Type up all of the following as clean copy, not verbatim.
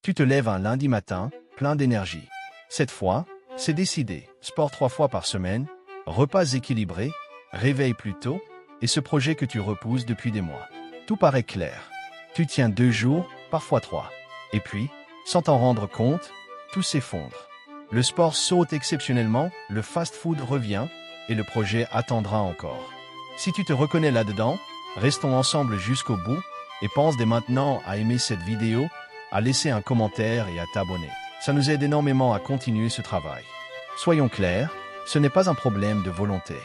Tu te lèves un lundi matin, plein d'énergie. Cette fois, c'est décidé. Sport 3 fois par semaine, repas équilibrés, réveil plus tôt, et ce projet que tu repousses depuis des mois. Tout paraît clair. Tu tiens 2 jours, parfois 3. Et puis, sans t'en rendre compte, tout s'effondre. Le sport saute exceptionnellement, le fast-food revient, et le projet attendra encore. Si tu te reconnais là-dedans, restons ensemble jusqu'au bout, et pense dès maintenant à aimer cette vidéo, à laisser un commentaire et à t'abonner. Ça nous aide énormément à continuer ce travail. Soyons clairs, ce n'est pas un problème de volonté.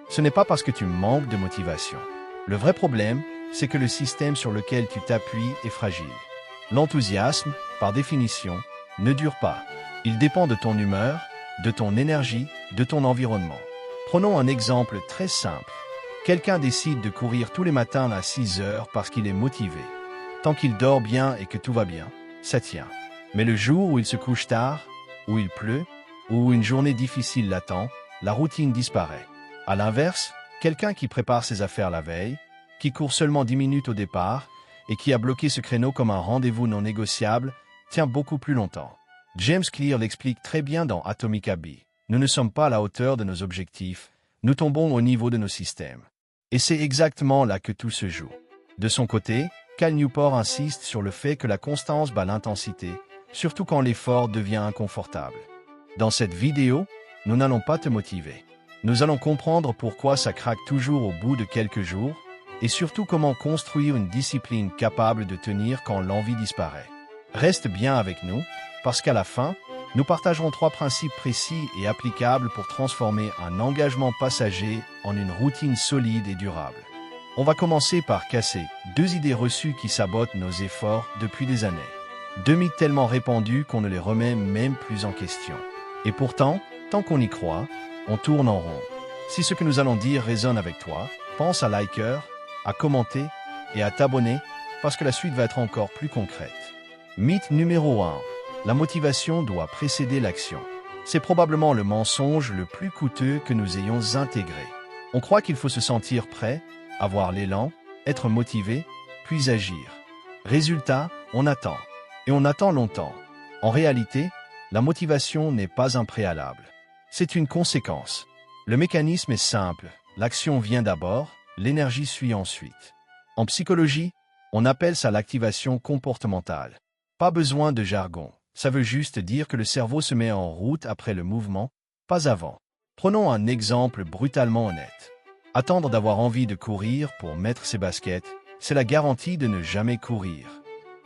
Ce n'est pas parce que tu manques de motivation. Le vrai problème, c'est que le système sur lequel tu t'appuies est fragile. L'enthousiasme, par définition, ne dure pas. Il dépend de ton humeur, de ton énergie, de ton environnement. Prenons un exemple très simple. Quelqu'un décide de courir tous les matins à 6 heures parce qu'il est motivé. Tant qu'il dort bien et que tout va bien, ça tient. Mais le jour où il se couche tard, où il pleut, ou où une journée difficile l'attend, la routine disparaît. À l'inverse, quelqu'un qui prépare ses affaires la veille, qui court seulement 10 minutes au départ, et qui a bloqué ce créneau comme un rendez-vous non négociable, tient beaucoup plus longtemps. James Clear l'explique très bien dans Atomic Habits. Nous ne sommes pas à la hauteur de nos objectifs, nous tombons au niveau de nos systèmes. Et c'est exactement là que tout se joue. De son côté, Cal Newport insiste sur le fait que la constance bat l'intensité, surtout quand l'effort devient inconfortable. Dans cette vidéo, nous n'allons pas te motiver. Nous allons comprendre pourquoi ça craque toujours au bout de quelques jours, et surtout comment construire une discipline capable de tenir quand l'envie disparaît. Reste bien avec nous, parce qu'à la fin, nous partagerons 3 principes précis et applicables pour transformer un engagement passager en une routine solide et durable. On va commencer par casser 2 idées reçues qui sabotent nos efforts depuis des années. 2 mythes tellement répandus qu'on ne les remet même plus en question. Et pourtant, tant qu'on y croit, on tourne en rond. Si ce que nous allons dire résonne avec toi, pense à liker, à commenter et à t'abonner parce que la suite va être encore plus concrète. Mythe numéro 1. La motivation doit précéder l'action. C'est probablement le mensonge le plus coûteux que nous ayons intégré. On croit qu'il faut se sentir prêt, avoir l'élan, être motivé, puis agir. Résultat, on attend. Et on attend longtemps. En réalité, la motivation n'est pas un préalable. C'est une conséquence. Le mécanisme est simple. L'action vient d'abord, l'énergie suit ensuite. En psychologie, on appelle ça l'activation comportementale. Pas besoin de jargon. Ça veut juste dire que le cerveau se met en route après le mouvement, pas avant. Prenons un exemple brutalement honnête. Attendre d'avoir envie de courir pour mettre ses baskets, c'est la garantie de ne jamais courir.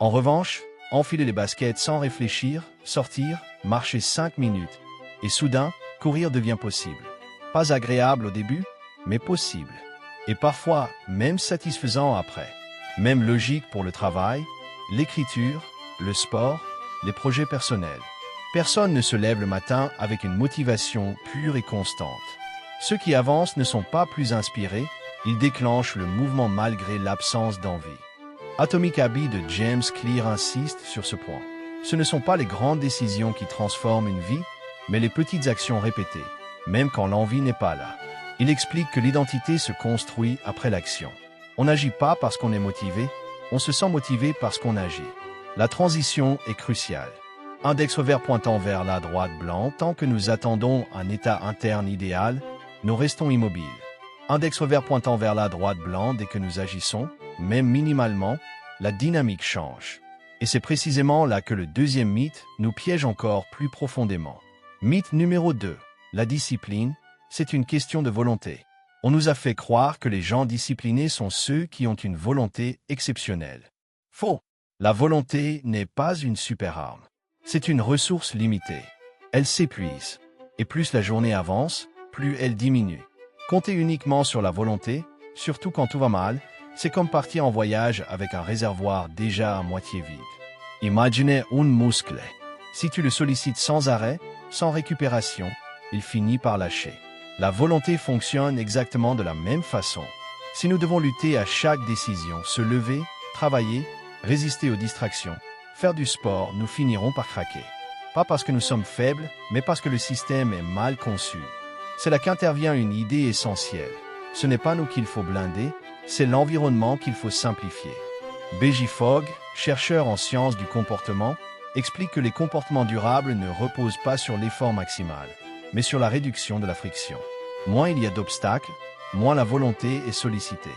En revanche, enfiler les baskets sans réfléchir, sortir, marcher 5 minutes, et soudain, courir devient possible. Pas agréable au début, mais possible. Et parfois, même satisfaisant après. Même logique pour le travail, l'écriture, le sport, les projets personnels. Personne ne se lève le matin avec une motivation pure et constante. Ceux qui avancent ne sont pas plus inspirés, ils déclenchent le mouvement malgré l'absence d'envie. Atomic Habits de James Clear insiste sur ce point. Ce ne sont pas les grandes décisions qui transforment une vie, mais les petites actions répétées, même quand l'envie n'est pas là. Il explique que l'identité se construit après l'action. On n'agit pas parce qu'on est motivé, on se sent motivé parce qu'on agit. La transition est cruciale. Index vert pointant vers la droite blanc, tant que nous attendons un état interne idéal, nous restons immobiles. Index vert pointant vers la droite blanc, dès que nous agissons, même minimalement, la dynamique change. Et c'est précisément là que le deuxième mythe nous piège encore plus profondément. Mythe numéro 2. La discipline, c'est une question de volonté. On nous a fait croire que les gens disciplinés sont ceux qui ont une volonté exceptionnelle. Faux. La volonté n'est pas une super arme. C'est une ressource limitée. Elle s'épuise. Et plus la journée avance, plus elle diminue. Compter uniquement sur la volonté, surtout quand tout va mal, c'est comme partir en voyage avec un réservoir déjà à moitié vide. Imaginez un muscle. Si tu le sollicites sans arrêt, sans récupération, il finit par lâcher. La volonté fonctionne exactement de la même façon. Si nous devons lutter à chaque décision, se lever, travailler, résister aux distractions, faire du sport, nous finirons par craquer. Pas parce que nous sommes faibles, mais parce que le système est mal conçu. C'est là qu'intervient une idée essentielle. Ce n'est pas nous qu'il faut blinder, c'est l'environnement qu'il faut simplifier. B.J. Fogg, chercheur en sciences du comportement, explique que les comportements durables ne reposent pas sur l'effort maximal, mais sur la réduction de la friction. Moins il y a d'obstacles, moins la volonté est sollicitée.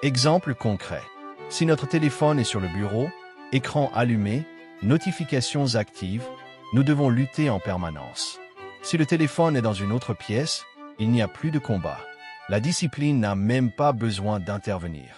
Exemple concret. Si notre téléphone est sur le bureau, écran allumé, notifications actives, nous devons lutter en permanence. Si le téléphone est dans une autre pièce, il n'y a plus de combat. La discipline n'a même pas besoin d'intervenir.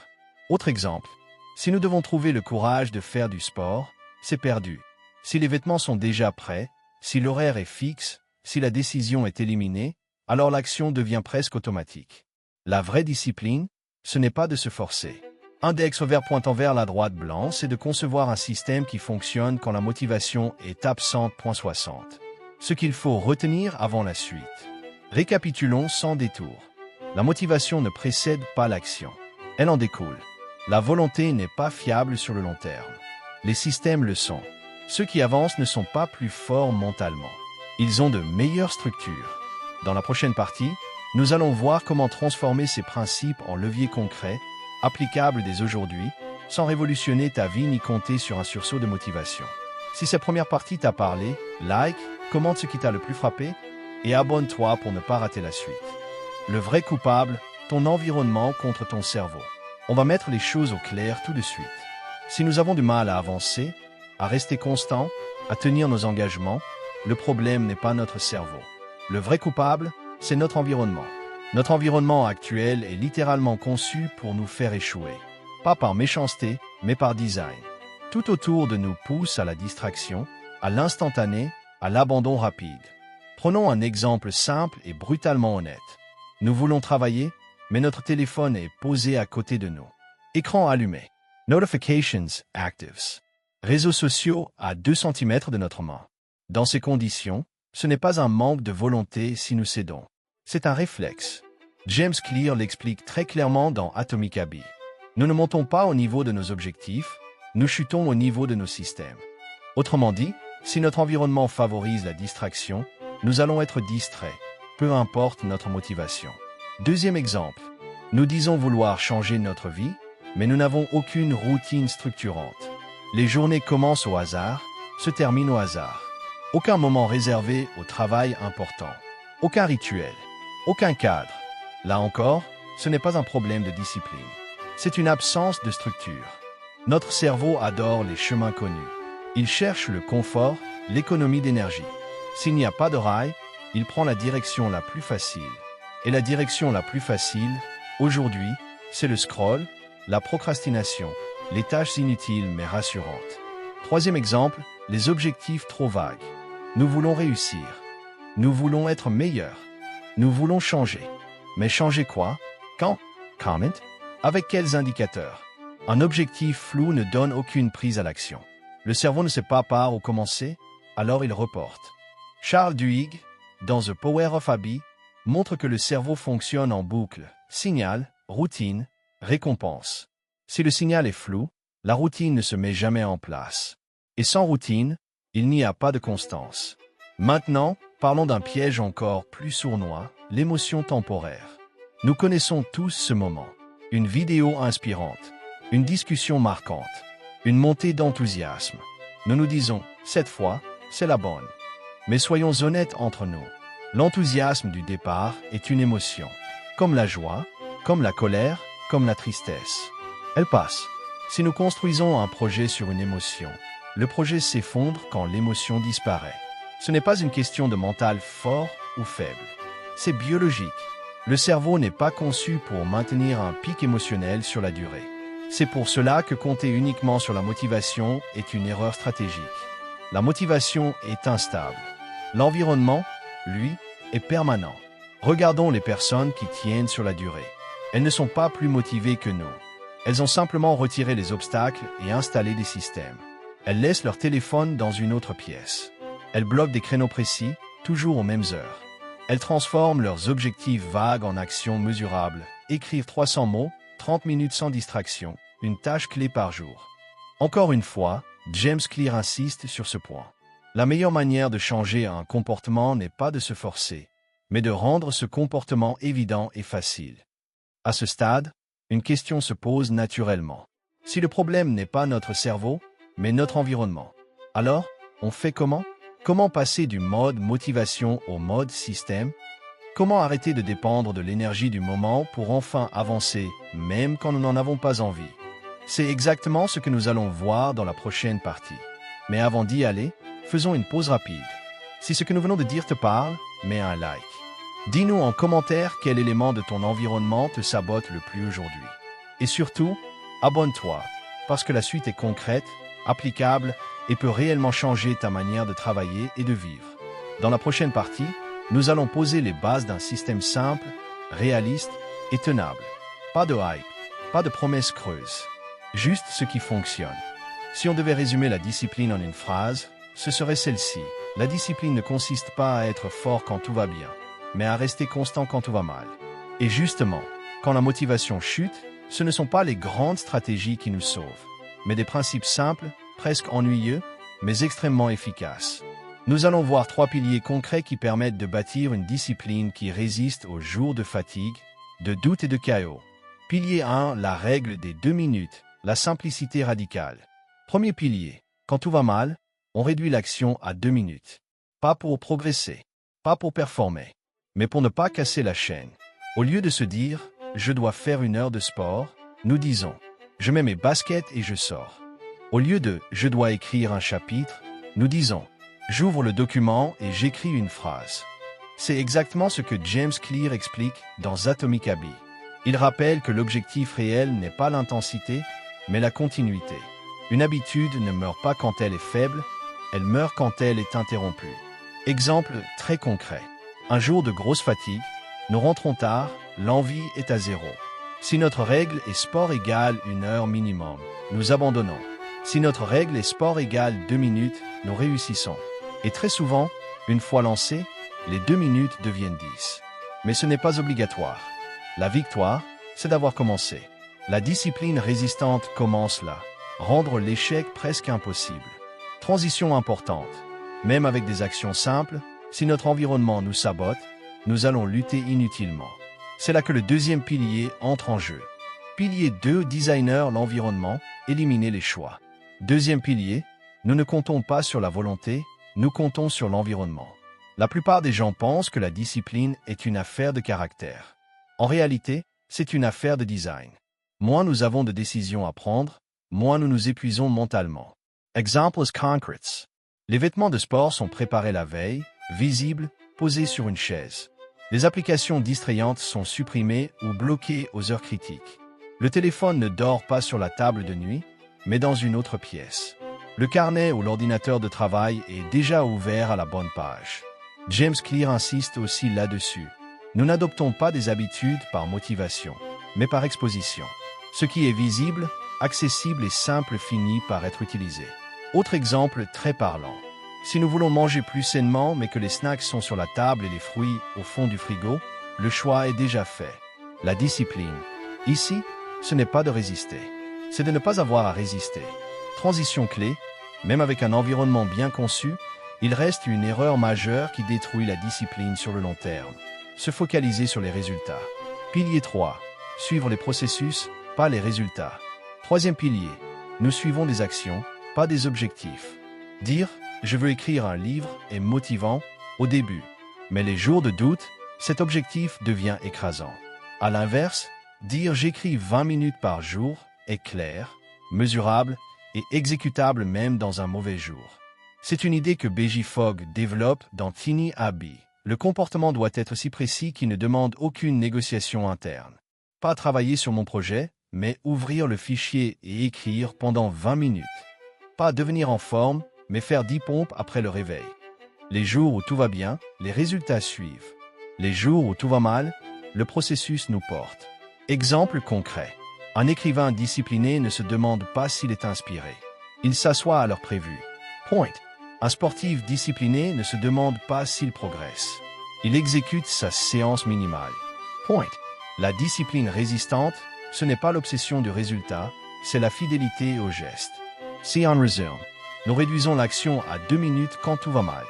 Autre exemple. Si nous devons trouver le courage de faire du sport, c'est perdu. Si les vêtements sont déjà prêts, si l'horaire est fixe, si la décision est éliminée, alors l'action devient presque automatique. La vraie discipline, ce n'est pas de se forcer. Index vert pointant vers la droite blanc, c'est de concevoir un système qui fonctionne quand la motivation est absente. 60. Ce qu'il faut retenir avant la suite. Récapitulons sans détour. La motivation ne précède pas l'action. Elle en découle. La volonté n'est pas fiable sur le long terme. Les systèmes le sont. Ceux qui avancent ne sont pas plus forts mentalement. Ils ont de meilleures structures. Dans la prochaine partie, nous allons voir comment transformer ces principes en leviers concrets, applicables dès aujourd'hui, sans révolutionner ta vie ni compter sur un sursaut de motivation. Si cette première partie t'a parlé, like, commente ce qui t'a le plus frappé et abonne-toi pour ne pas rater la suite. Le vrai coupable, ton environnement contre ton cerveau. On va mettre les choses au clair tout de suite. Si nous avons du mal à avancer, à rester constant, à tenir nos engagements, le problème n'est pas notre cerveau. Le vrai coupable, c'est notre environnement. Notre environnement actuel est littéralement conçu pour nous faire échouer. Pas par méchanceté, mais par design. Tout autour de nous pousse à la distraction, à l'instantané, à l'abandon rapide. Prenons un exemple simple et brutalement honnête. Nous voulons travailler, mais notre téléphone est posé à côté de nous. Écran allumé. Notifications actives. Réseaux sociaux à 2 cm de notre main. Dans ces conditions, ce n'est pas un manque de volonté si nous cédons. C'est un réflexe. James Clear l'explique très clairement dans Atomic Habits. Nous ne montons pas au niveau de nos objectifs, nous chutons au niveau de nos systèmes. Autrement dit, si notre environnement favorise la distraction, nous allons être distraits, peu importe notre motivation. Deuxième exemple. Nous disons vouloir changer notre vie, mais nous n'avons aucune routine structurante. Les journées commencent au hasard, se terminent au hasard. Aucun moment réservé au travail important. Aucun rituel. Aucun cadre. Là encore, ce n'est pas un problème de discipline. C'est une absence de structure. Notre cerveau adore les chemins connus. Il cherche le confort, l'économie d'énergie. S'il n'y a pas de rail, il prend la direction la plus facile. Et la direction la plus facile, aujourd'hui, c'est le scroll, la procrastination, les tâches inutiles mais rassurantes. Troisième exemple, les objectifs trop vagues. Nous voulons réussir. Nous voulons être meilleurs. Nous voulons changer. Mais changer quoi? Quand? Comment? Avec quels indicateurs? Un objectif flou ne donne aucune prise à l'action. Le cerveau ne sait pas par où commencer, alors il reporte. Charles Duhigg, dans The Power of Habit, montre que le cerveau fonctionne en boucle. Signal, routine, récompense. Si le signal est flou, la routine ne se met jamais en place. Et sans routine, il n'y a pas de constance. Maintenant, parlons d'un piège encore plus sournois, l'émotion temporaire. Nous connaissons tous ce moment. Une vidéo inspirante, une discussion marquante, une montée d'enthousiasme. Nous nous disons, cette fois, c'est la bonne. Mais soyons honnêtes entre nous. L'enthousiasme du départ est une émotion. Comme la joie, comme la colère, comme la tristesse. Elle passe. Si nous construisons un projet sur une émotion, le projet s'effondre quand l'émotion disparaît. Ce n'est pas une question de mental fort ou faible. C'est biologique. Le cerveau n'est pas conçu pour maintenir un pic émotionnel sur la durée. C'est pour cela que compter uniquement sur la motivation est une erreur stratégique. La motivation est instable. L'environnement, lui, est permanent. Regardons les personnes qui tiennent sur la durée. Elles ne sont pas plus motivées que nous. Elles ont simplement retiré les obstacles et installé des systèmes. Elles laissent leur téléphone dans une autre pièce. Elles bloquent des créneaux précis, toujours aux mêmes heures. Elles transforment leurs objectifs vagues en actions mesurables. Écrire 300 mots, 30 minutes sans distraction, une tâche clé par jour. Encore une fois, James Clear insiste sur ce point. La meilleure manière de changer un comportement n'est pas de se forcer, mais de rendre ce comportement évident et facile. À ce stade, une question se pose naturellement. Si le problème n'est pas notre cerveau, mais notre environnement, alors, On fait comment? Comment passer du mode motivation au mode système? Comment arrêter de dépendre de l'énergie du moment pour enfin avancer, même quand nous n'en avons pas envie? C'est exactement ce que nous allons voir dans la prochaine partie. Mais avant d'y aller, faisons une pause rapide. Si ce que nous venons de dire te parle, mets un like. Dis-nous en commentaire quel élément de ton environnement te sabote le plus aujourd'hui. Et surtout, abonne-toi, parce que la suite est concrète, applicable et peut réellement changer ta manière de travailler et de vivre. Dans la prochaine partie, nous allons poser les bases d'un système simple, réaliste et tenable. Pas de hype, pas de promesses creuses. Juste ce qui fonctionne. Si on devait résumer la discipline en une phrase, ce serait celle-ci. La discipline ne consiste pas à être fort quand tout va bien, mais à rester constant quand tout va mal. Et justement, quand la motivation chute, ce ne sont pas les grandes stratégies qui nous sauvent, mais des principes simples, presque ennuyeux, mais extrêmement efficaces. Nous allons voir 3 piliers concrets qui permettent de bâtir une discipline qui résiste aux jours de fatigue, de doute et de chaos. Pilier 1, la règle des 2 minutes, la simplicité radicale. Premier pilier, quand tout va mal, on réduit l'action à 2 minutes. Pas pour progresser, pas pour performer, mais pour ne pas casser la chaîne. Au lieu de se dire « je dois faire 1 heure de sport », nous disons « je mets mes baskets et je sors ». Au lieu de « je dois écrire un chapitre », nous disons « j'ouvre le document et j'écris une phrase ». C'est exactement ce que James Clear explique dans Atomic Habits. Il rappelle que l'objectif réel n'est pas l'intensité, mais la continuité. Une habitude ne meurt pas quand elle est faible, elle meurt quand elle est interrompue. Exemple très concret. Un jour de grosse fatigue, nous rentrons tard, l'envie est à 0. Si notre règle est sport égale 1 heure minimum, nous abandonnons. Si notre règle est sport égale 2 minutes, nous réussissons. Et très souvent, une fois lancé, les 2 minutes deviennent 10. Mais ce n'est pas obligatoire. La victoire, c'est d'avoir commencé. La discipline résistante commence là. Rendre l'échec presque impossible. Transition importante. Même avec des actions simples, si notre environnement nous sabote, nous allons lutter inutilement. C'est là que le deuxième pilier entre en jeu. Pilier 2, designer l'environnement, éliminer les choix. Deuxième pilier, nous ne comptons pas sur la volonté, nous comptons sur l'environnement. La plupart des gens pensent que la discipline est une affaire de caractère. En réalité, c'est une affaire de design. Moins nous avons de décisions à prendre, moins nous nous épuisons mentalement. Exemples concrets. Les vêtements de sport sont préparés la veille, visibles, posés sur une chaise. Les applications distrayantes sont supprimées ou bloquées aux heures critiques. Le téléphone ne dort pas sur la table de nuit, mais dans une autre pièce. Le carnet ou l'ordinateur de travail est déjà ouvert à la bonne page. James Clear insiste aussi là-dessus. Nous n'adoptons pas des habitudes par motivation, mais par exposition. Ce qui est visible, accessible et simple finit par être utilisé. Autre exemple très parlant. Si nous voulons manger plus sainement mais que les snacks sont sur la table et les fruits au fond du frigo, le choix est déjà fait. La discipline. Ici, ce n'est pas de résister. C'est de ne pas avoir à résister. Transition clé, même avec un environnement bien conçu, il reste une erreur majeure qui détruit la discipline sur le long terme. Se focaliser sur les résultats. Pilier 3. Suivre les processus, pas les résultats. Troisième pilier. Nous suivons des actions, pas des objectifs. Dire « je veux écrire un livre » est motivant au début. Mais les jours de doute, cet objectif devient écrasant. À l'inverse, dire « j'écris 20 minutes par jour » est clair, mesurable et exécutable même dans un mauvais jour. C'est une idée que B.J. Fogg développe dans Tiny Habits. Le comportement doit être si précis qu'il ne demande aucune négociation interne. Pas travailler sur mon projet, mais ouvrir le fichier et écrire pendant 20 minutes. Pas devenir en forme, mais faire 10 pompes après le réveil. Les jours où tout va bien, les résultats suivent. Les jours où tout va mal, le processus nous porte. Exemple concret. Un écrivain discipliné ne se demande pas s'il est inspiré. Il s'assoit à l'heure prévue. Point. Un sportif discipliné ne se demande pas s'il progresse. Il exécute sa séance minimale. Point. La discipline résistante, ce n'est pas l'obsession du résultat, c'est la fidélité au geste. Si on résume, nous réduisons l'action à 2 minutes quand tout va mal.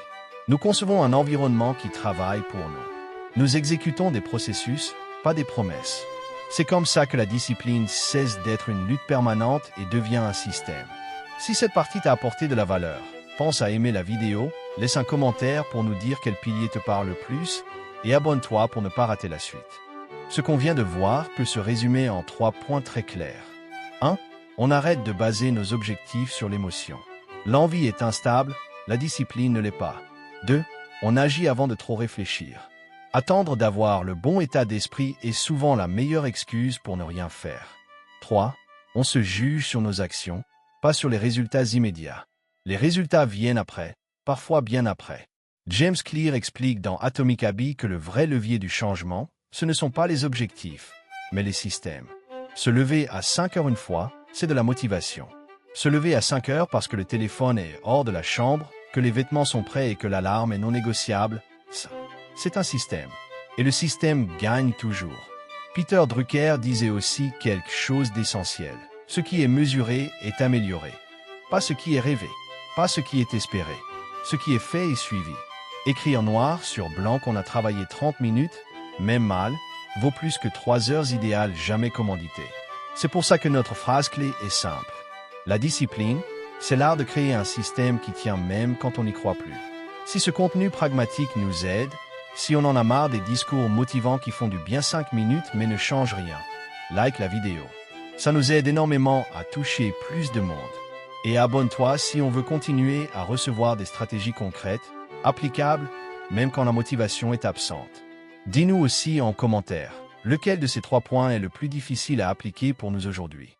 Nous concevons un environnement qui travaille pour nous. Nous exécutons des processus, pas des promesses. C'est comme ça que la discipline cesse d'être une lutte permanente et devient un système. Si cette partie t'a apporté de la valeur, pense à aimer la vidéo, laisse un commentaire pour nous dire quel pilier te parle le plus et abonne-toi pour ne pas rater la suite. Ce qu'on vient de voir peut se résumer en 3 points très clairs. 1. On arrête de baser nos objectifs sur l'émotion. L'envie est instable, la discipline ne l'est pas. 2. On agit avant de trop réfléchir. Attendre d'avoir le bon état d'esprit est souvent la meilleure excuse pour ne rien faire. 3. On se juge sur nos actions, pas sur les résultats immédiats. Les résultats viennent après, parfois bien après. James Clear explique dans Atomic Habits que le vrai levier du changement, ce ne sont pas les objectifs, mais les systèmes. Se lever à 5 heures une fois, c'est de la motivation. Se lever à 5 heures parce que le téléphone est hors de la chambre, que les vêtements sont prêts et que l'alarme est non négociable, ça, c'est un système. Et le système gagne toujours. Peter Drucker disait aussi quelque chose d'essentiel. Ce qui est mesuré est amélioré. Pas ce qui est rêvé, pas ce qui est espéré. Ce qui est fait est suivi. Écrire noir sur blanc qu'on a travaillé 30 minutes, même mal, vaut plus que 3 heures idéales jamais commanditées. C'est pour ça que notre phrase clé est simple. La discipline, c'est l'art de créer un système qui tient même quand on n'y croit plus. Si ce contenu pragmatique nous aide, si on en a marre des discours motivants qui font du bien 5 minutes mais ne changent rien, like la vidéo. Ça nous aide énormément à toucher plus de monde. Et abonne-toi si on veut continuer à recevoir des stratégies concrètes, applicables, même quand la motivation est absente. Dis-nous aussi en commentaire, lequel de ces 3 points est le plus difficile à appliquer pour nous aujourd'hui.